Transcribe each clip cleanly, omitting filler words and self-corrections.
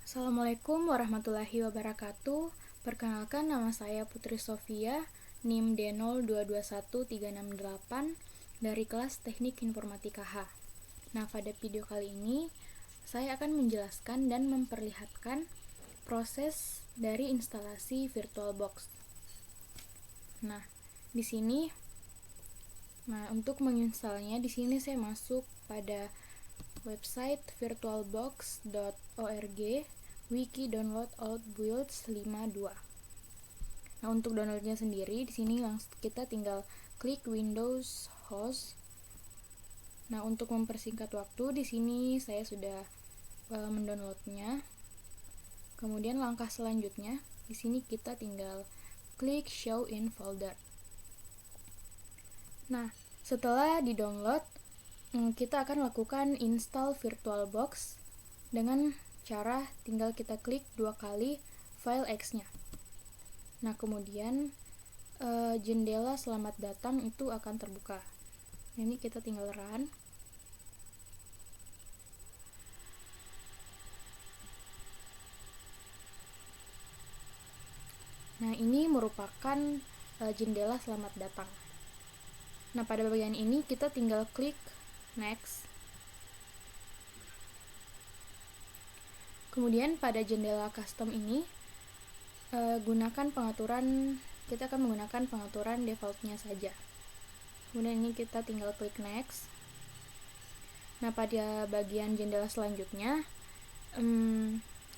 Assalamualaikum warahmatullahi wabarakatuh. Perkenalkan, nama saya Putri Sofia, NIM D022138 dari kelas Teknik Informatika H. Nah, pada video kali ini saya akan menjelaskan dan memperlihatkan proses dari instalasi VirtualBox. Nah, di sini untuk menginstalnya di sini saya masuk pada website virtualbox.org wiki download alt builds 52. Nah, untuk downloadnya sendiri di sini kita tinggal klik Windows host. Nah, untuk mempersingkat waktu di sini saya sudah mendownloadnya. Kemudian langkah selanjutnya di sini kita tinggal klik show in folder. Nah, setelah di-download, kita akan lakukan install VirtualBox dengan cara tinggal kita klik 2 kali file X-nya. Nah, kemudian jendela selamat datang itu akan terbuka. Ini kita tinggal run. Nah, ini merupakan jendela selamat datang. Nah, pada bagian ini kita tinggal klik next. Kemudian pada jendela custom ini kita akan menggunakan pengaturan defaultnya saja. Kemudian ini kita tinggal klik next. Nah, pada bagian jendela selanjutnya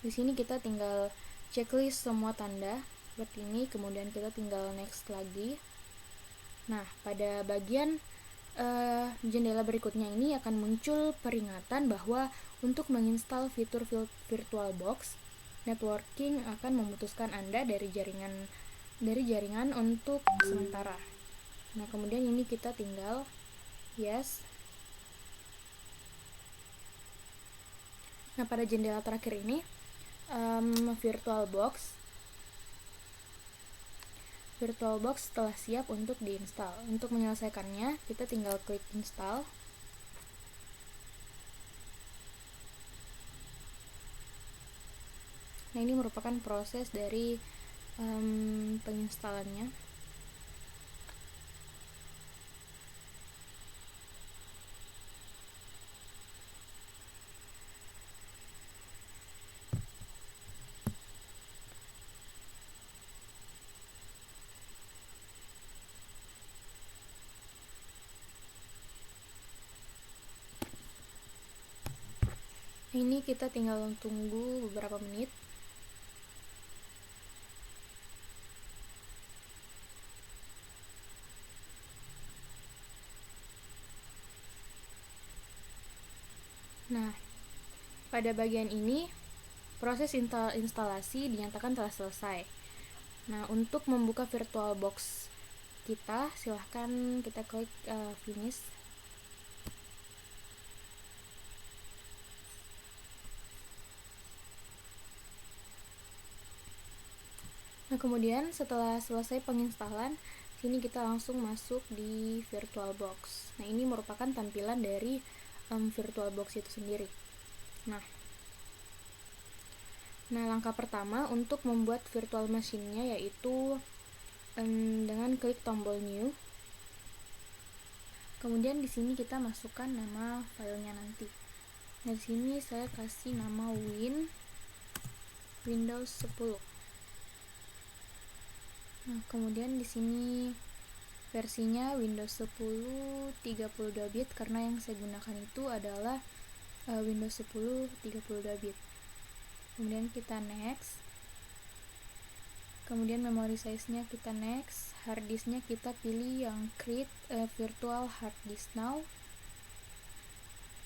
di sini kita tinggal checklist semua tanda seperti ini, kemudian kita tinggal next lagi. Nah, pada bagian jendela berikutnya ini akan muncul peringatan bahwa untuk menginstal fitur VirtualBox, networking akan memutuskan Anda dari jaringan untuk sementara. Nah, kemudian ini kita tinggal yes. Nah, pada jendela terakhir ini VirtualBox telah siap untuk diinstal. Untuk menyelesaikannya, kita tinggal klik install. Nah, ini merupakan proses dari penginstalannya. Ini kita tinggal tunggu beberapa menit. Nah, pada bagian ini proses instalasi dinyatakan telah selesai. Nah, untuk membuka VirtualBox kita, silahkan kita klik finish. Nah, kemudian setelah selesai penginstalan, sini kita langsung masuk di VirtualBox. Nah, ini merupakan tampilan dari VirtualBox itu sendiri. Nah, langkah pertama untuk membuat virtual machine-nya yaitu dengan klik tombol new. Kemudian di sini kita masukkan nama filenya nanti. Nah, di sini saya kasih nama Windows 10. Nah, kemudian di sini versinya Windows 10 32 bit karena yang saya gunakan itu adalah Windows 10 32 bit. Kemudian kita next. Kemudian memory size-nya kita next. Hard disk-nya kita pilih yang create virtual hard disk now.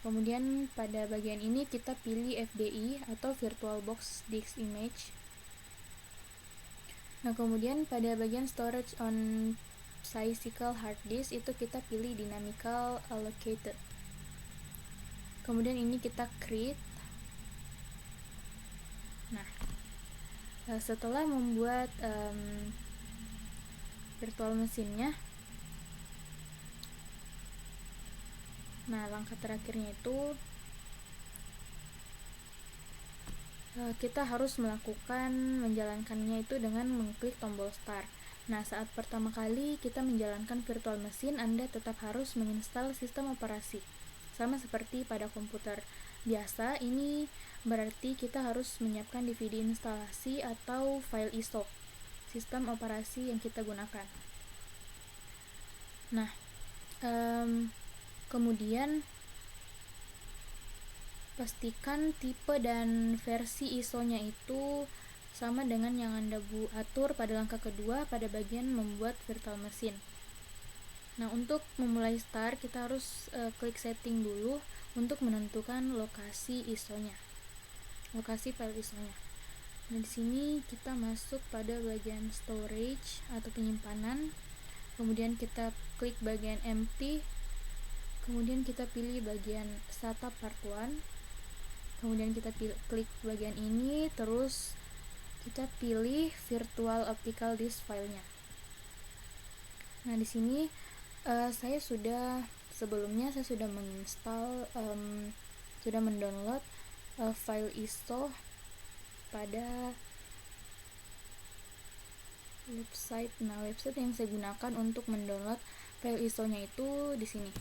Kemudian pada bagian ini kita pilih FDI atau VirtualBox Disk Image. Nah, kemudian pada bagian storage on physical hard disk itu kita pilih dynamical allocated. Kemudian ini kita create. Nah, setelah membuat virtual machine-nya, nah langkah terakhirnya itu kita harus menjalankannya itu dengan mengklik tombol start. Nah, saat pertama kali kita menjalankan virtual machine, Anda tetap harus menginstal sistem operasi. Sama seperti pada komputer biasa, ini berarti kita harus menyiapkan DVD instalasi atau file ISO, sistem operasi yang kita gunakan. Nah, kemudian pastikan tipe dan versi ISO-nya itu sama dengan yang Anda atur pada langkah kedua pada bagian membuat virtual machine. Nah, untuk memulai start, kita harus klik setting dulu untuk menentukan lokasi ISO-nya, lokasi file ISO-nya. Nah, di sini kita masuk pada bagian storage atau penyimpanan, kemudian kita klik bagian empty, kemudian kita pilih bagian SATA part 1, kemudian kita klik bagian ini, terus kita pilih virtual optical disk filenya. Nah, di sini sebelumnya saya sudah menginstal, sudah mendownload file ISO pada website. Nah, website yang saya gunakan untuk mendownload file ISO-nya itu di sini.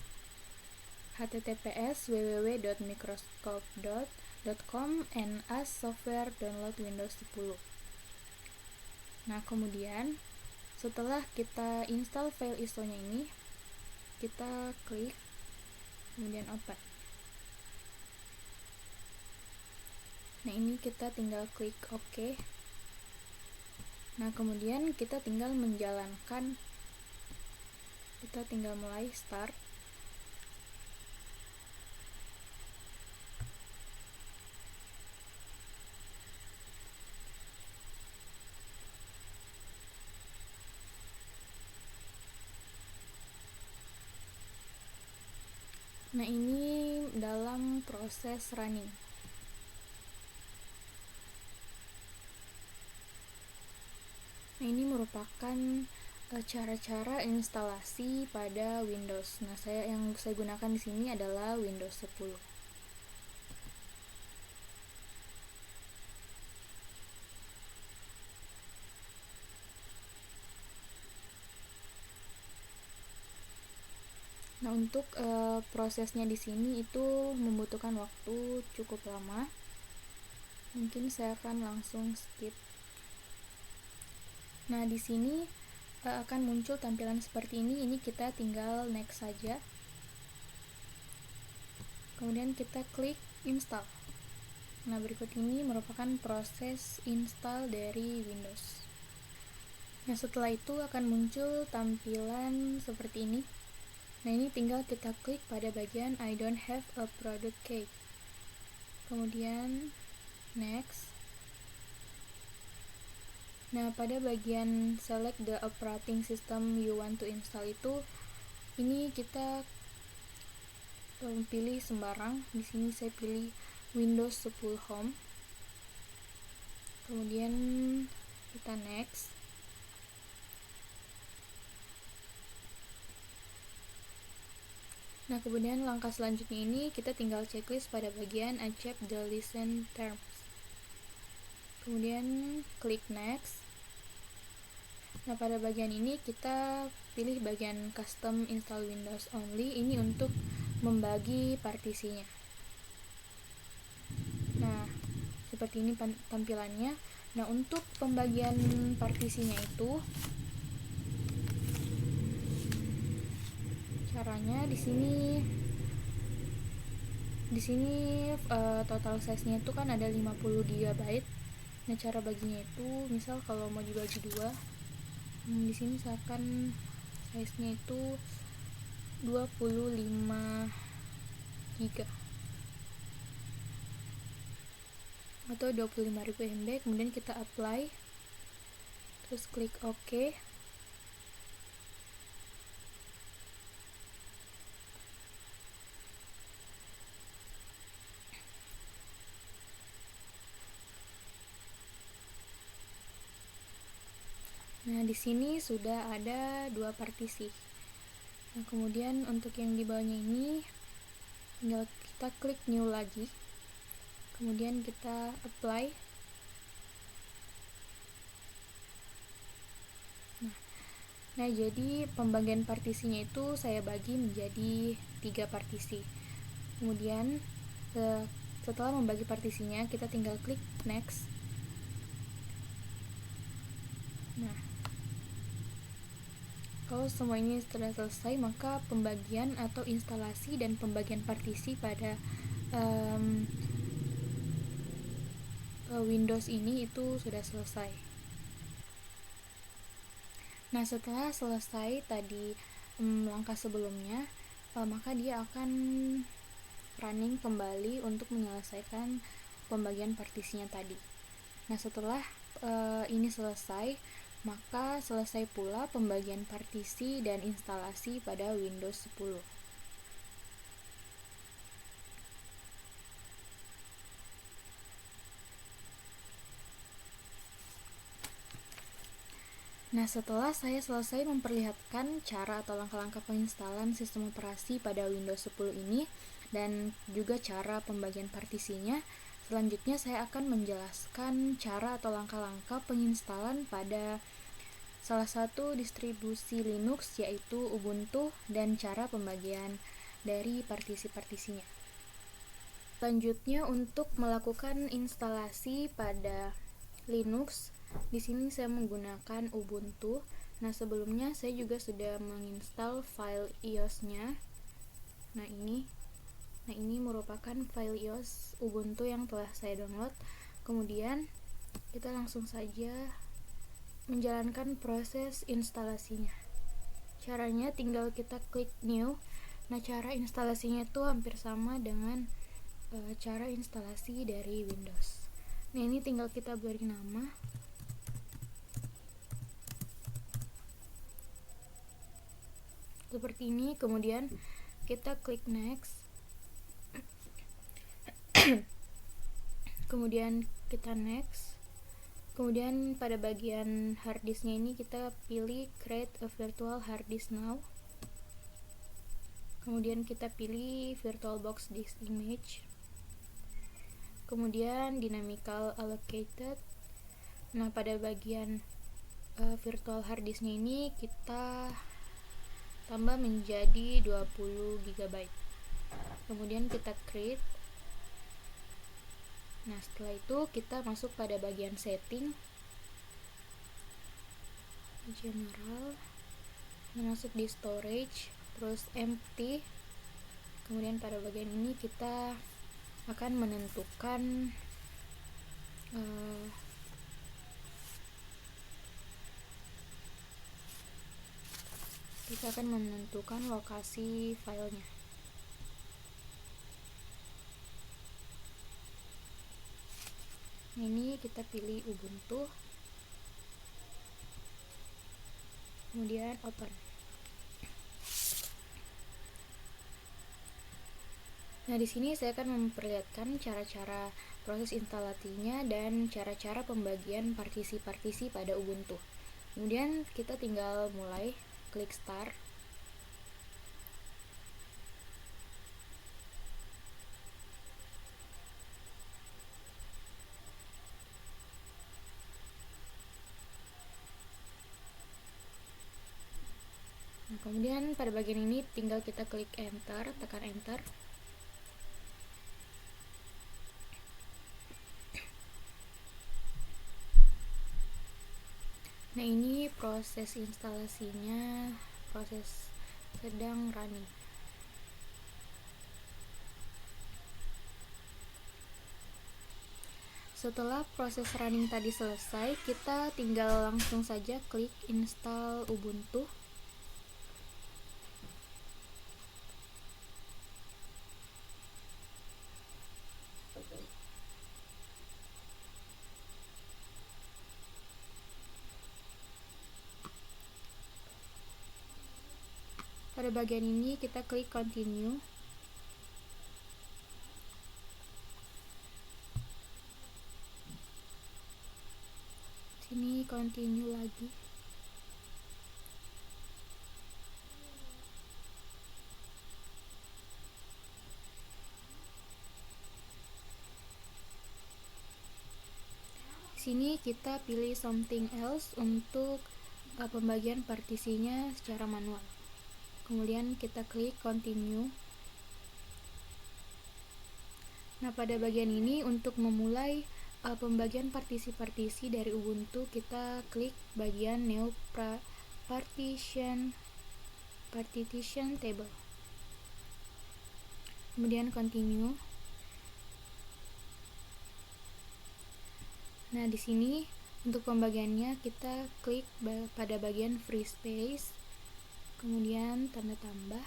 https://www.microscope.com NAS software download Windows 10. Nah, kemudian setelah kita install file ISO-nya ini, kita klik, kemudian open. Nah, ini kita tinggal klik OK. Nah, kemudian kita tinggal menjalankan, kita tinggal mulai start. Nah, ini dalam proses running. Nah, ini merupakan cara-cara instalasi pada Windows. Nah, yang saya gunakan di sini adalah Windows 10. Nah, untuk prosesnya di sini itu membutuhkan waktu cukup lama. Mungkin saya akan langsung skip. Nah, di sini akan muncul tampilan seperti ini. Ini kita tinggal next saja. Kemudian kita klik install. Nah, berikut ini merupakan proses install dari Windows. Nah, setelah itu akan muncul tampilan seperti ini. Nah, ini tinggal kita klik pada bagian I don't have a product key. Kemudian next. Nah, pada bagian select the operating system you want to install itu, ini kita pilih sembarang. Di sini saya pilih Windows 10 Home. Kemudian kita next. Nah, kemudian langkah selanjutnya ini kita tinggal checklist pada bagian accept the license terms. Kemudian klik next. Nah, pada bagian ini kita pilih bagian custom install Windows only. Ini untuk membagi partisinya. Nah, seperti ini tampilannya. Nah, untuk pembagian partisinya itu caranya di sini total size-nya itu kan ada 50 GB. Nah, cara baginya itu misal kalau mau dibagi dua, di sini misalkan size-nya itu 25 GB atau 25.000 MB. Kemudian kita apply, terus klik OK. Nah, di sini sudah ada dua partisi. Nah, kemudian untuk yang di bawahnya ini tinggal kita klik new lagi. kemudian kita apply. Nah, jadi pembagian partisinya itu saya bagi menjadi 3 partisi. Kemudian setelah membagi partisinya, kita tinggal klik next. Nah, kalau semua ini sudah selesai, maka pembagian atau instalasi dan pembagian partisi pada Windows ini itu sudah selesai. Nah, setelah selesai tadi langkah sebelumnya, maka dia akan running kembali untuk menyelesaikan pembagian partisinya tadi. Nah, setelah ini selesai, maka selesai pula pembagian partisi dan instalasi pada Windows 10. Nah, setelah saya selesai memperlihatkan cara atau langkah-langkah penginstalan sistem operasi pada Windows 10 ini dan juga cara pembagian partisinya, selanjutnya saya akan menjelaskan cara atau langkah-langkah penginstalan pada salah satu distribusi Linux yaitu Ubuntu dan cara pembagian dari partisi-partisinya. Selanjutnya, untuk melakukan instalasi pada Linux, di sini saya menggunakan Ubuntu. Nah, sebelumnya saya juga sudah menginstal file iOS-nya. Nah, ini merupakan file iOS Ubuntu yang telah saya download. Kemudian kita langsung saja menjalankan proses instalasinya. Caranya tinggal kita klik new. Nah, cara instalasinya itu hampir sama dengan cara instalasi dari Windows. Nah, ini tinggal kita beri nama. Seperti ini, kemudian kita klik next. Kemudian kita next. Kemudian pada bagian harddisknya ini kita pilih create a virtual hard disk now. Kemudian kita pilih VirtualBox disk image. Kemudian dynamical allocated. Nah, pada bagian virtual hard disknya ini kita tambah menjadi 20 GB. Kemudian kita create. Nah, setelah itu kita masuk pada bagian setting, general, masuk di storage, terus empty. Kemudian pada bagian ini kita akan menentukan lokasi filenya. Ini kita pilih Ubuntu, kemudian open. Nah, di sini saya akan memperlihatkan cara-cara proses instalasinya dan cara-cara pembagian partisi-partisi pada Ubuntu. Kemudian kita tinggal mulai, klik start. Nah, kemudian pada bagian ini tinggal kita klik enter, tekan enter. Nah, ini proses instalasinya, proses sedang running. Setelah proses running tadi selesai, kita tinggal langsung saja klik install Ubuntu. Pada bagian ini kita klik continue. Sini continue lagi. sini kita pilih something else untuk pembagian partisinya secara manual. Kemudian kita klik continue. Nah, pada bagian ini untuk memulai pembagian partisi-partisi dari Ubuntu, kita klik bagian new partition table. Kemudian continue. Nah, di sini untuk pembagiannya kita klik pada bagian free space, kemudian tanda tambah.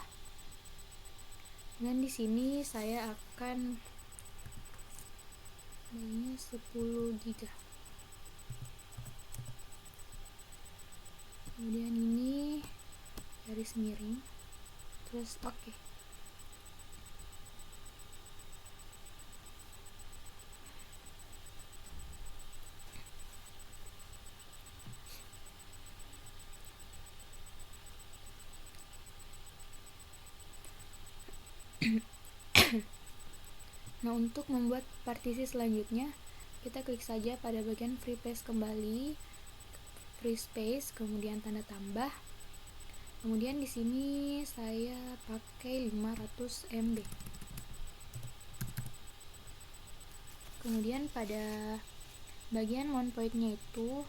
Dan di sini saya akan ini 10 GB. Kemudian ini garis miring, terus oke. Nah, untuk membuat partisi selanjutnya, kita klik saja pada bagian free space kembali, free space, kemudian tanda tambah. Kemudian di sini saya pakai 500 MB. Kemudian pada bagian one point-nya itu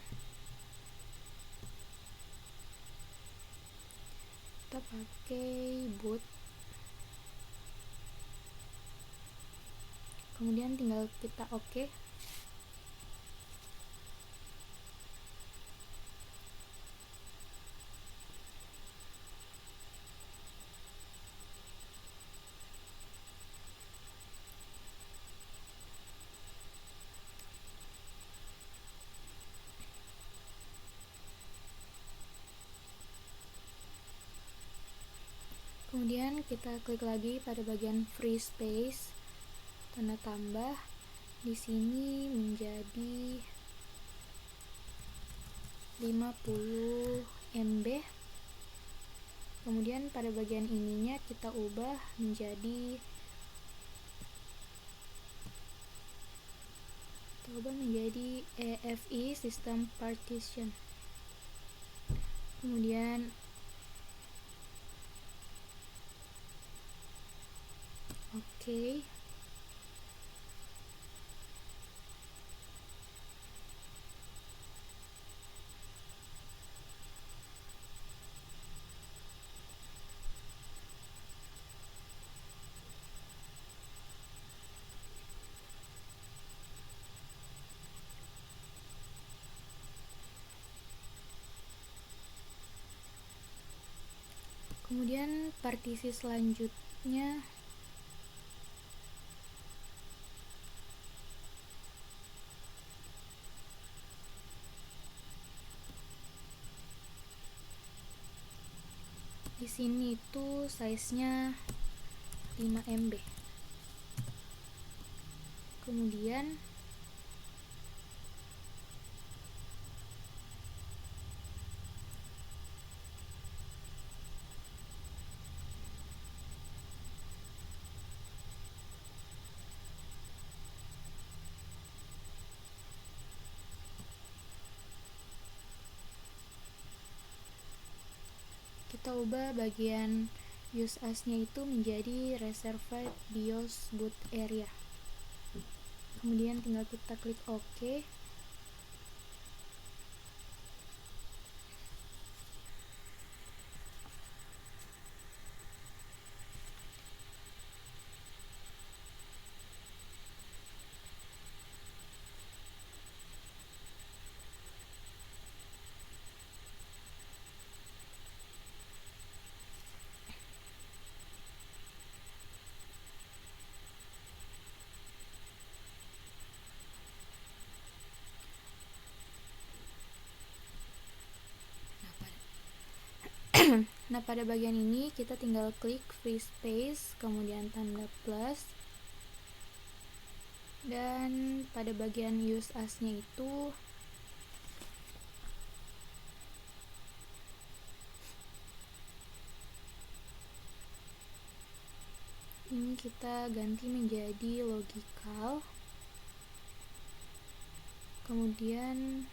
kita pakai boot. Kemudian tinggal kita oke. Kemudian kita klik lagi pada bagian free space, tanda tambah. Di sini menjadi 50 MB. Kemudian pada bagian ininya kita ubah menjadi EFI System Partition. Kemudian oke. Kemudian partisi selanjutnya di sini itu size-nya 5 MB. Kemudian kita ubah bagian use as-nya itu menjadi reserved BIOS boot area. Kemudian tinggal kita klik OK. Nah, pada bagian ini kita tinggal klik free space, kemudian tanda plus, dan pada bagian use as-nya itu ini kita ganti menjadi logical. Kemudian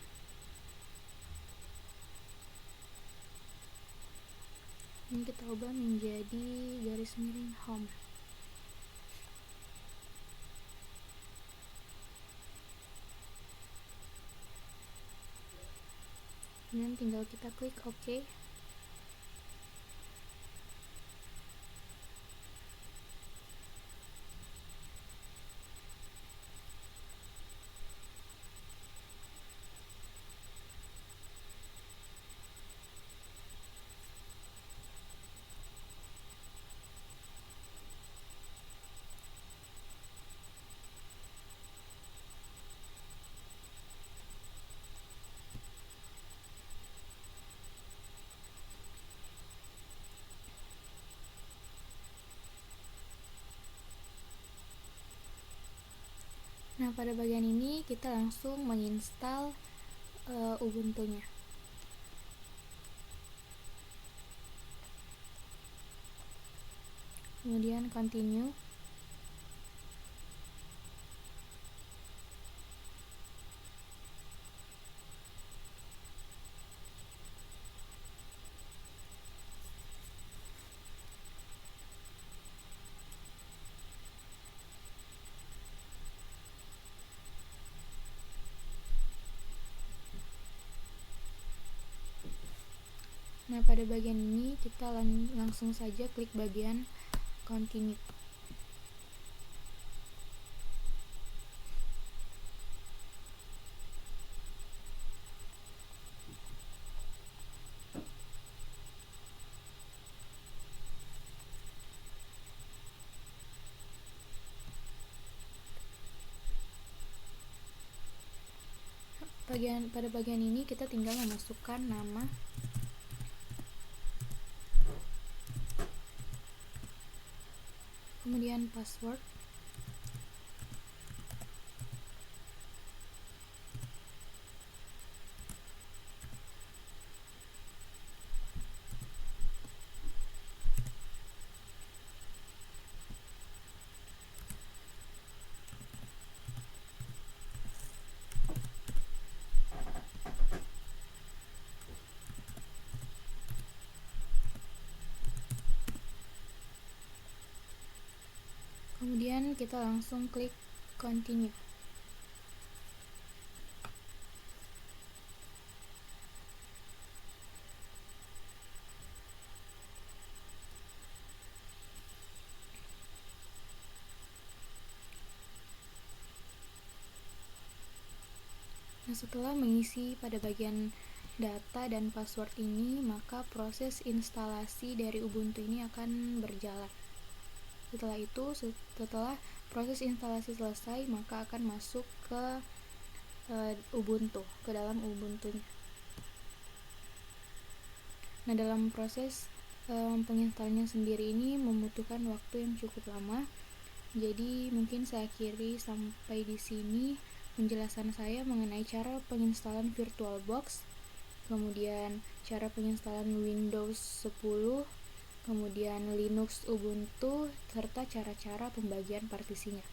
ini kita ubah menjadi garis miring home. Kemudian tinggal kita klik OK. Nah, pada bagian ini kita langsung menginstal Ubuntu-nya. Kemudian continue. Nah, pada bagian ini kita langsung saja klik bagian continue. Pada bagian ini kita tinggal memasukkan nama, kemudian password, kemudian kita langsung klik continue. Nah, setelah mengisi pada bagian data dan password ini, maka proses instalasi dari Ubuntu ini akan berjalan. Setelah proses instalasi selesai, maka akan masuk ke Ubuntu, ke dalam Ubuntu-nya. Nah, dalam proses penginstalannya sendiri ini membutuhkan waktu yang cukup lama. Jadi mungkin saya akhiri sampai di sini penjelasan saya mengenai cara penginstalan VirtualBox, kemudian cara penginstalan Windows 10, kemudian Linux Ubuntu, serta cara-cara pembagian partisinya.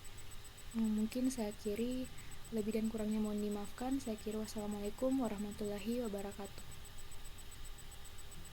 Mungkin saya akhiri, lebih dan kurangnya mohon dimaafkan. Saya akhiri, wassalamualaikum warahmatullahi wabarakatuh.